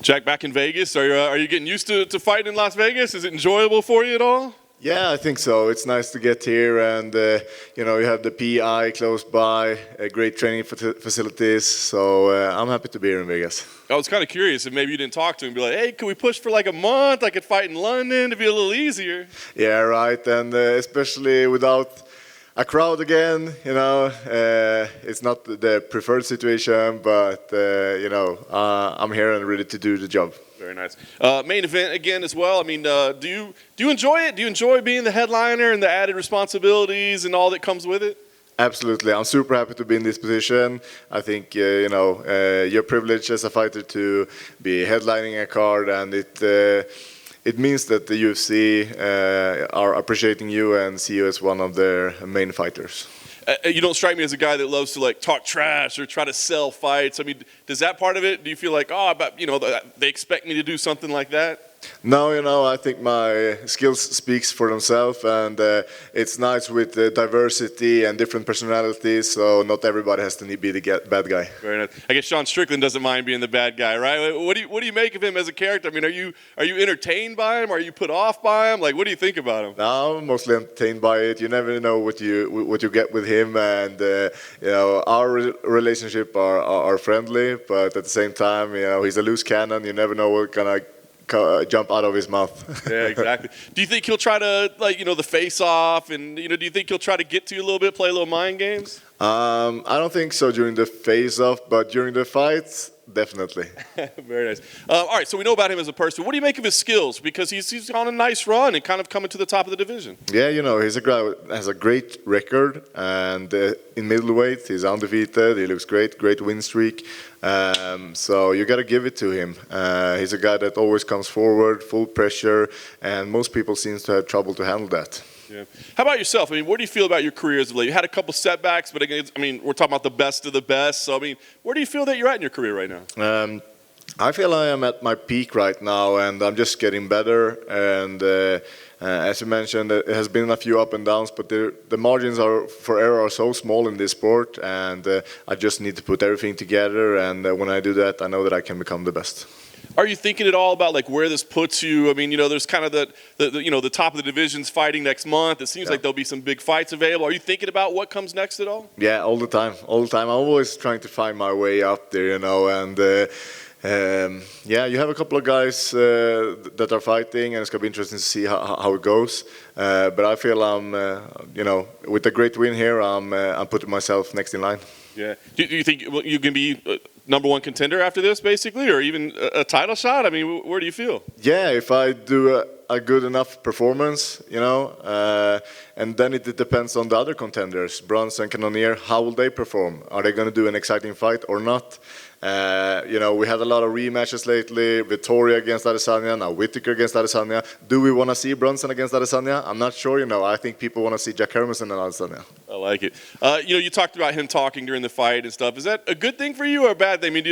Jack, back in Vegas, are you getting used to fighting in Las Vegas? Is it enjoyable for you at all? Yeah, I think so. It's nice to get here, and you have the PI close by, great training facilities. So I'm happy to be here in Vegas. I was kind of curious if maybe you didn't talk to him and be like, hey, can we push for like a month? I could fight in London to be a little easier. Yeah, right. And especially without a crowd again, it's not the preferred situation, but I'm here and ready to do the job. Very nice. Main event again as well. I mean, do you enjoy it? Do you enjoy being the headliner and the added responsibilities and all that comes with it? Absolutely. I'm super happy to be in this position. I think, you're privileged as a fighter to be headlining a card, and it means that the UFC are appreciating you and see you as one of their main fighters. You don't strike me as a guy that loves to like talk trash or try to sell fights. I mean, does that part of it, do you feel like, they expect me to do something like that? No, I think my skills speaks for themselves, and it's nice with the diversity and different personalities, so not everybody has to be the bad guy. Very nice. I guess Sean Strickland doesn't mind being the bad guy, right? What do you make of him as a character? I mean, are you entertained by him? Are you put off by him? Like, what do you think about him? No, I'm mostly entertained by it. You never know what you get with him, and our relationship are friendly, but at the same time, he's a loose cannon. You never know what's gonna jump out of his mouth. Yeah, exactly. Do you think he'll try to, the face-off, and, do you think he'll try to get to you a little bit, play a little mind games? I don't think so during the face-off, but during the fights, definitely. Very nice. All right, so we know about him as a person. What do you make of his skills? Because he's on a nice run and kind of coming to the top of the division. Yeah, he's a guy who has a great record, and in middleweight, he's undefeated. He looks great win streak. So you got to give it to him. He's a guy that always comes forward, full pressure, and most people seem to have trouble to handle that. Yeah. How about yourself? I mean, where do you feel about your career as of late? You had a couple setbacks, but again, we're talking about the best of the best. So, where do you feel that you're at in your career right now? I feel I am at my peak right now, and I'm just getting better. And as you mentioned, it has been a few up and downs, but the margins for error are so small in this sport, and I just need to put everything together. And when I do that, I know that I can become the best. Are you thinking at all about where this puts you? I mean, there's kind of the top of the division's fighting next month. It seems like there'll be some big fights available. Are you thinking about what comes next at all? Yeah, all the time. I'm always trying to find my way up there, and you have a couple of guys that are fighting, and it's gonna be interesting to see how it goes. But I feel with a great win here, I'm putting myself next in line. Yeah. Do you think you can be number one contender after this, basically, or even a title shot? I mean, where do you feel? Yeah, if I do a good enough performance, and then it depends on the other contenders, Bronze and Cannonier. How will they perform? Are they going to do an exciting fight or not? We had a lot of rematches lately. Victoria against Adesanya, now Whittaker against Adesanya. Do we want to see Bronson against Adesanya? I'm not sure. I think people want to see Jack Hermansson and Adesanya. I like it. You talked about him talking during the fight and stuff. Is that a good thing for you or a bad thing? I mean,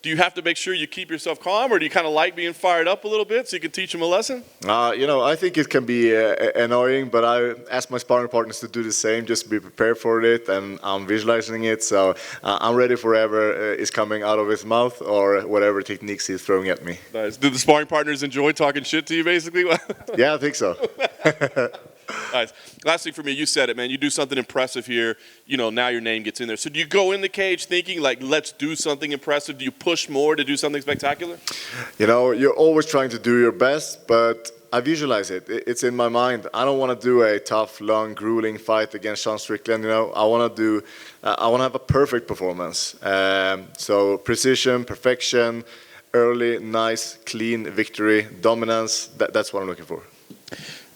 do you have to make sure you keep yourself calm, or do you kind of like being fired up a little bit so you can teach him a lesson? I think it can be annoying, but I ask my sparring partners to do the same, just to be prepared for it, and I'm visualizing it, so I'm ready for whatever is coming out of his mouth or whatever techniques he's throwing at me. Nice. Do the sparring partners enjoy talking shit to you, basically? Yeah, I think so. Nice. Lastly for me, you said it, man. You do something impressive here. Now your name gets in there. So do you go in the cage thinking, let's do something impressive? Do you push more to do something spectacular? You're always trying to do your best, but I visualize it. It's in my mind. I don't want to do a tough, long, grueling fight against Sean Strickland. I want to have a perfect performance. So precision, perfection, early, nice, clean victory, dominance. That's what I'm looking for.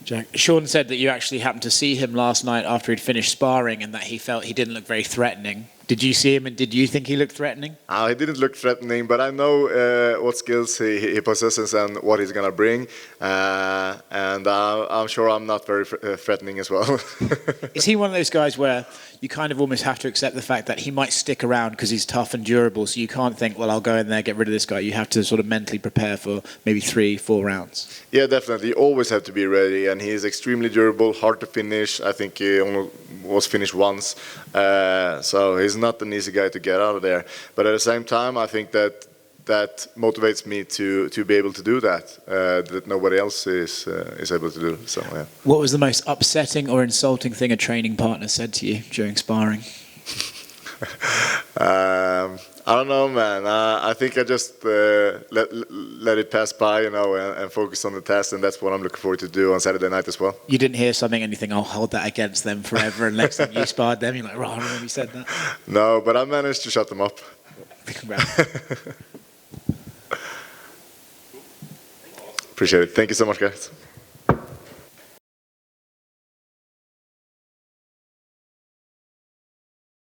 Jack, Sean said that you actually happened to see him last night after he'd finished sparring, and that he felt he didn't look very threatening. Did you see him, and did you think he looked threatening? He didn't look threatening, but I know what skills he possesses and what he's going to bring. And I'm sure I'm not very threatening as well. Is he one of those guys where you kind of almost have to accept the fact that he might stick around because he's tough and durable, so you can't think, well, I'll go in there, get rid of this guy. You have to sort of mentally prepare for maybe 3-4 rounds. Yeah, definitely. You always have to be ready, and he's extremely durable, hard to finish. I think he only was finished once. So he's not an easy guy to get out of there. But at the same time, I think that that motivates me to be able to do that that nobody else is able to do. So yeah. What was the most upsetting or insulting thing a training partner said to you during sparring? I don't know, man. I think I just let it pass by, and focus on the test, and that's what I'm looking forward to do on Saturday night as well. You didn't hear something and you think, I'll hold that against them forever, and next time you sparred them, you're like, right, I remember you said that. No, but I managed to shut them up. Congrats. Appreciate it. Thank you so much, guys.